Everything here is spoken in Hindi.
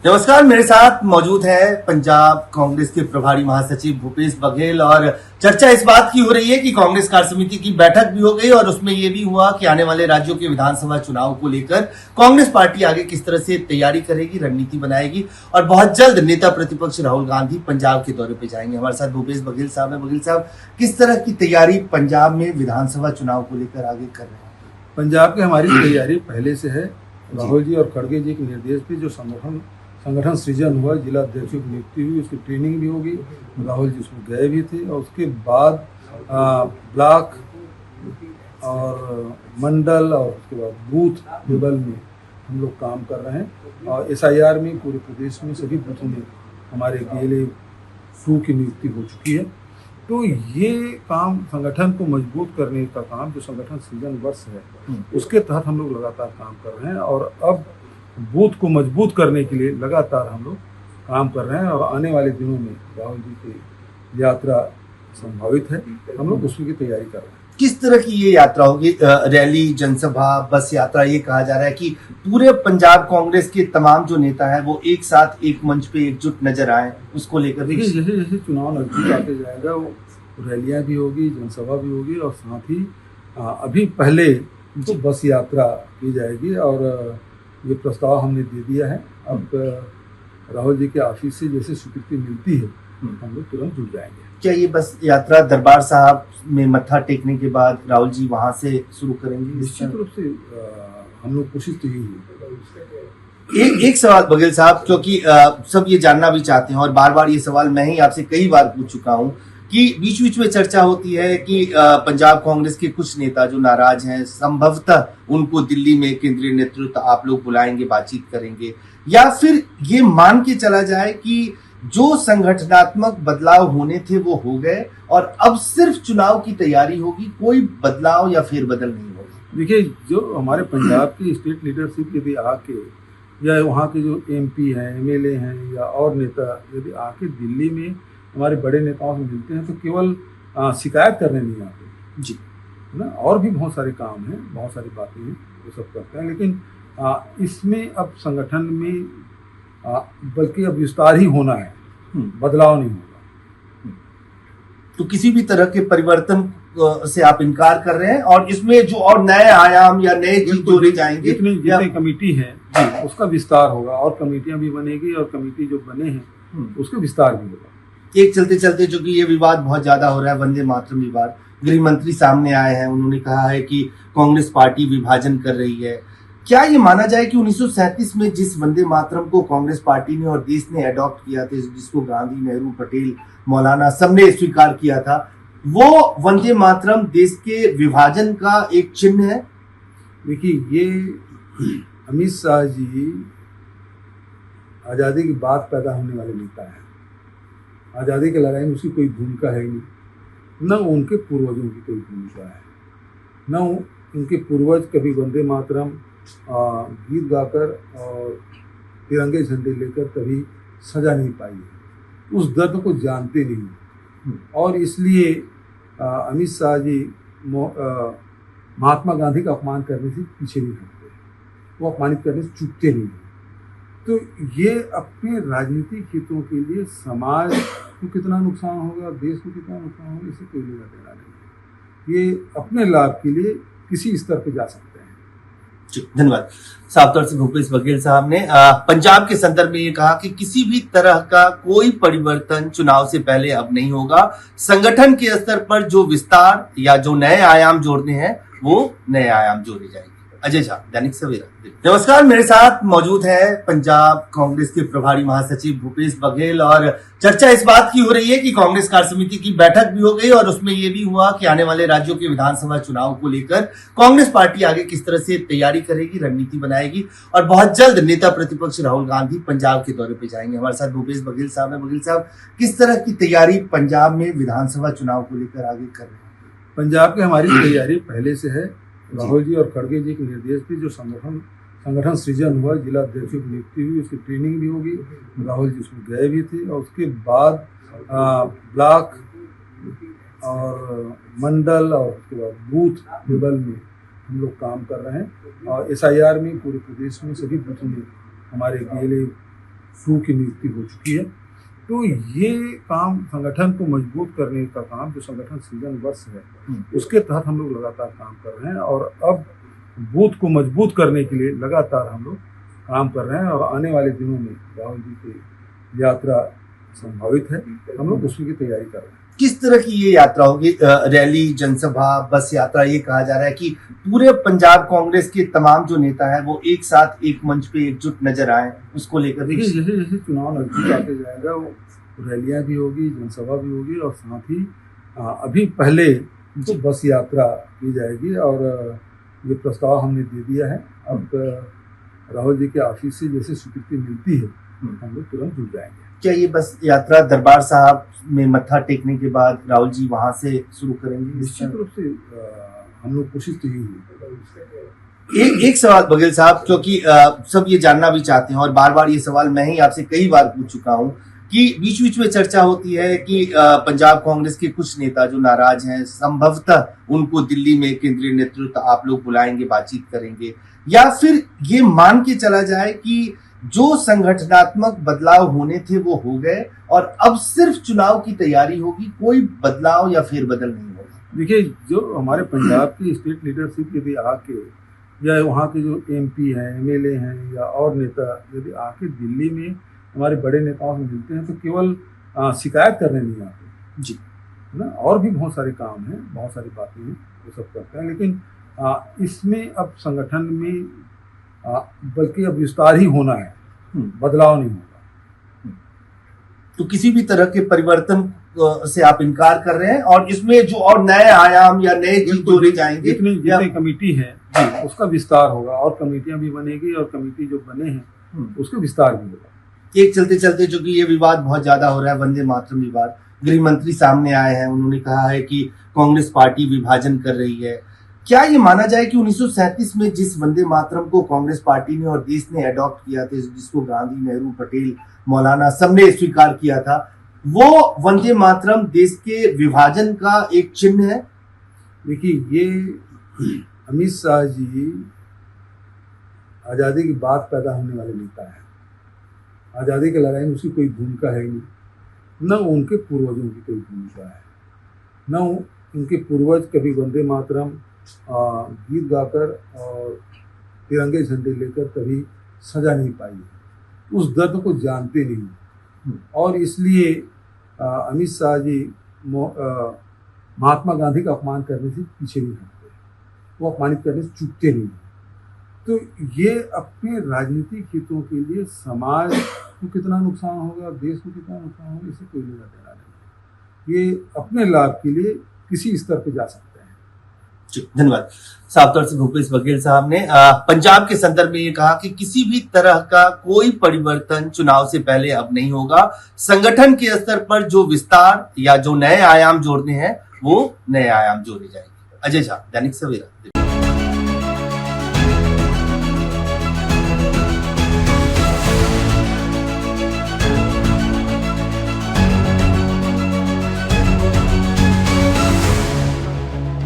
नमस्कार, मेरे साथ मौजूद है पंजाब कांग्रेस के प्रभारी महासचिव भूपेश बघेल। और चर्चा इस बात की हो रही है कि कांग्रेस कार्य समिति की बैठक भी हो गई और उसमें यह भी हुआ कि आने वाले राज्यों के विधानसभा चुनाव को लेकर कांग्रेस पार्टी आगे किस तरह से तैयारी करेगी, रणनीति बनाएगी। और बहुत जल्द नेता प्रतिपक्ष राहुल गांधी पंजाब के दौरे पर जाएंगे। हमारे साथ भूपेश बघेल साहब है। बघेल साहब, किस तरह की तैयारी पंजाब में विधानसभा चुनाव को लेकर आगे कर रहे हैं? पंजाब की हमारी तैयारी पहले से है। राहुल जी और खड़गे जी के निर्देश पे जो संगठन सृजन हुआ, जिला अध्यक्षों की नियुक्ति हुई, उसकी ट्रेनिंग भी होगी। राहुल जी उसमें गए भी थे और उसके बाद ब्लॉक और मंडल और उसके बाद बूथ लेवल में हम लोग काम कर रहे हैं। और SIR में पूरे प्रदेश में सभी बूथों में हमारे DLA 2 की नियुक्ति हो चुकी है। तो ये काम संगठन को मजबूत करने का काम जो संगठन सृजन वर्ष है उसके तहत हम लोग लगातार काम कर रहे हैं। और अब बूथ को मजबूत करने के लिए लगातार हम लोग काम कर रहे हैं और आने वाले दिनों में राहुल जी की यात्रा संभावित है। हम लोग उसकी तैयारी कर रहे हैं। किस तरह की ये यात्रा होगी? रैली, जनसभा, बस यात्रा? ये कहा जा रहा है कि पूरे पंजाब कांग्रेस के तमाम जो नेता है वो एक साथ एक मंच पे एकजुट नजर आए, उसको लेकर। देखिए, जैसे जैसे चुनाव नजदीक आते जाएगा वो रैलियां भी होगी, जनसभा भी होगी और साथ ही अभी पहले तो बस यात्रा की जाएगी। और ये प्रस्ताव हमने दे दिया है। अब राहुल जी के ऑफिस से जैसे स्वीकृति मिलती है हम लोग तुरंत जुड़ जाएंगे। क्या ये बस यात्रा दरबार साहब में मत्था टेकने के बाद राहुल जी वहां से शुरू करेंगे? निश्चित रूप से हम लोग कोशिश तो यही है। एक सवाल बघेल साहब, क्योंकि सब ये जानना भी चाहते हैं और बार बार ये सवाल मैं ही आपसे कई बार पूछ चुका हूं कि बीच बीच में चर्चा होती है कि पंजाब कांग्रेस के कुछ नेता जो नाराज हैं, संभवतः उनको दिल्ली में केंद्रीय नेतृत्व आप लोग बुलाएंगे, बातचीत करेंगे, या फिर ये मान के चला जाए कि जो संगठनात्मक बदलाव होने थे वो हो गए और अब सिर्फ चुनाव की तैयारी होगी, कोई बदलाव या फेरबदल नहीं होगा? देखिए, जो हमारे पंजाब की स्टेट लीडरशिप यदि आके या वहाँ के जो MP हैं, MLA हैं या और नेता यदि आके दिल्ली में हमारे बड़े नेताओं से मिलते हैं तो केवल शिकायत करने नहीं आते जी, है ना। और भी बहुत सारे काम हैं, बहुत सारी बातें हैं, वो सब करते हैं। लेकिन इसमें अब संगठन में बल्कि अब विस्तार ही होना है, बदलाव नहीं होगा। तो किसी भी तरह के परिवर्तन से आप इनकार कर रहे हैं और इसमें जो और नए आयाम या नए चीज जोड़े जाएंगे, जितनी कमेटी है उसका विस्तार होगा और कमेटियां भी बनेगी और कमेटी जो बने हैं उसका विस्तार भी होगा। एक चलते चलते जो कि ये विवाद बहुत ज्यादा हो रहा है, वंदे मातरम विवाद, गृह मंत्री सामने आए हैं, उन्होंने कहा है कि कांग्रेस पार्टी विभाजन कर रही है। क्या ये माना जाए कि 1937 में जिस वंदे मातरम को कांग्रेस पार्टी ने और देश ने अडॉप्ट किया था, जिसको गांधी, नेहरू, पटेल, मौलाना सबने स्वीकार किया था, वो वंदे मातरम देश के विभाजन का एक चिन्ह है? देखिए, ये अमित शाह जी आज़ादी की बात पैदा होने वाले नेता है। आज़ादी की लड़ाई में उसकी कोई भूमिका है नहीं, न उनके पूर्वजों की कोई भूमिका है, न उनके पूर्वज कभी वंदे मातरम गीत गाकर और तिरंगे झंडे लेकर कभी सजा नहीं पाई है, उस दर्द को जानते नहीं। और इसलिए अमित शाह जी महात्मा गांधी का अपमान करने से पीछे नहीं हटते, वो अपमानित करने से चूकते नहीं। तो ये अपने राजनीतिक हितों के लिए समाज को कितना नुकसान होगा, देश को कितना नुकसान होगा, इसे कोई लेना देना नहीं है। ये अपने लाभ के लिए किसी स्तर पे जा सकते हैं। धन्यवाद। साफ तौर से भूपेश बघेल साहब ने पंजाब के संदर्भ में ये कहा कि किसी भी तरह का कोई परिवर्तन चुनाव से पहले अब नहीं होगा। संगठन के स्तर पर जो विस्तार या जो नए आयाम जोड़ने हैं वो नए आयाम जोड़े जाएंगे। अजय झा, दैनिक सवेरा। नमस्कार, मेरे साथ मौजूद है पंजाब कांग्रेस के प्रभारी महासचिव भूपेश बघेल। और चर्चा इस बात की हो रही है कि कांग्रेस कार्य समिति की बैठक भी हो गई और उसमें यह भी हुआ कि आने वाले राज्यों के विधानसभा चुनाव को लेकर कांग्रेस पार्टी आगे किस तरह से तैयारी करेगी, रणनीति बनाएगी। और बहुत जल्द नेता प्रतिपक्ष राहुल गांधी पंजाब के दौरे पर जाएंगे। हमारे साथ भूपेश बघेल साहब है। बघेल साहब, किस तरह की तैयारी पंजाब में विधानसभा चुनाव को लेकर आगे कर रहे हैं? पंजाब की हमारी तैयारी पहले से है। राहुल जी और खड़गे जी के निर्देश पे जो संगठन सृजन हुआ, जिला अध्यक्षों की नियुक्ति हुई, उसकी ट्रेनिंग भी होगी। राहुल जी उसमें गए भी थे और उसके बाद ब्लॉक और मंडल और उसके बाद बूथ लेवल में हम लोग काम कर रहे हैं। और SIR में पूरे प्रदेश में सभी बूथों में हमारे DLA फ्लू की नियुक्ति हो चुकी है। तो ये काम संगठन को मजबूत करने का काम जो संगठन सृजन वर्ष है उसके तहत हम लोग लगातार काम कर रहे हैं और अब बूथ को मजबूत करने के लिए लगातार हम लोग काम कर रहे हैं और आने वाले दिनों में राहुल जी की यात्रा संभावित है, हम लोग उसकी तैयारी कर रहे हैं। किस तरह की ये यात्रा होगी? रैली, जनसभा, बस यात्रा? ये कहा जा रहा है कि पूरे पंजाब कांग्रेस के तमाम जो नेता है वो एक साथ एक मंच पे एकजुट नजर आए, उसको लेकर। देखिए जैसे जैसे चुनाव नजदीक आते जाएगा वो रैलियां भी होगी, जनसभा भी होगी और साथ ही अभी पहले तो बस यात्रा की जाएगी और ये प्रस्ताव हमने दे दिया है। अब राहुल जी के ऑफिस से जैसे स्वीकृति मिलती है हम लोग तुरंत जुड़ जाएंगे। क्या ये बस यात्रा दरबार साहब में मत्था टेकने के बाद राहुल जी वहां से शुरू करेंगे? निश्चित रूप से हम लोग कोशिश तो यही है। एक सवाल बघेल साहब, क्योंकि सब ये जानना भी चाहते हैं और बार बार ये सवाल मैं ही आपसे कई बार पूछ चुका हूं कि बीच बीच में चर्चा होती है कि पंजाब कांग्रेस के कुछ नेता जो नाराज हैं, संभवतः उनको दिल्ली में केंद्रीय नेतृत्व आप लोग बुलाएंगे, बातचीत करेंगे, या फिर ये मान के चला जाए कि जो संगठनात्मक बदलाव होने थे वो हो गए और अब सिर्फ चुनाव की तैयारी होगी, कोई बदलाव या फेरबदल नहीं होगा। देखिए जो हमारे पंजाब की स्टेट लीडरशिप यदि आके या वहाँ के जो एमपी हैं, एमएलए हैं या और नेता यदि आके दिल्ली में हमारे बड़े नेताओं से मिलते हैं तो केवल शिकायत करने नहीं आते जी, है ना, और भी बहुत सारे काम हैं, बहुत सारी बातें हैं वो सब करते हैं। लेकिन इसमें अब संगठन में बल्कि अब विस्तार ही होना है, बदलाव नहीं होगा। तो किसी भी तरह के परिवर्तन से आप इनकार कर रहे हैं और इसमें जो और नए आयाम या नए चीज जोड़े जाएंगे, जितनी कमेटी है उसका विस्तार होगा और कमेटियां भी बनेगी और कमेटी जो बने हैं उसका विस्तार भी होगा। एक चलते चलते जो कि ये विवाद बहुत ज्यादा हो रहा है, वंदे मातरम विवाद, गृह मंत्री सामने आए हैं, उन्होंने कहा है कि कांग्रेस पार्टी विभाजन कर रही है। क्या ये माना जाए कि 1937 में जिस वंदे मातरम को कांग्रेस पार्टी ने और देश ने अडॉप्ट किया था, जिसको गांधी, नेहरू, पटेल, मौलाना सबने स्वीकार किया था, वो वंदे मातरम देश के विभाजन का एक चिन्ह है? देखिए ये अमित शाह जी आज़ादी की बात पैदा होने वाले नेता है। आज़ादी की लड़ाई में उसकी कोई भूमिका है नहीं, न उनके पूर्वजों की कोई भूमिका है, न उनके पूर्वज कभी वंदे मातरम गीत गाकर और तिरंगे झंडे लेकर कभी सजा नहीं पाई, उस दर्द को जानते नहीं और इसलिए अमित शाह जी महात्मा गांधी का अपमान करने से पीछे नहीं हटते, वो अपमानित करने से चूकते नहीं। तो ये अपने राजनीतिक हितों के लिए समाज को कितना नुकसान होगा, देश को कितना नुकसान होगा, इसे कोई लेना देना नहीं। ये अपने लाभ के लिए किसी स्तर पे जा सकते हैं। जी, धन्यवाद। साफ तौर से भूपेश बघेल साहब ने पंजाब के संदर्भ में ये कहा कि किसी भी तरह का कोई परिवर्तन चुनाव से पहले अब नहीं होगा। संगठन के स्तर पर जो विस्तार या जो नए आयाम जोड़ने हैं वो नए आयाम जोड़े जाएंगे। अजय झा, दैनिक सवेरा।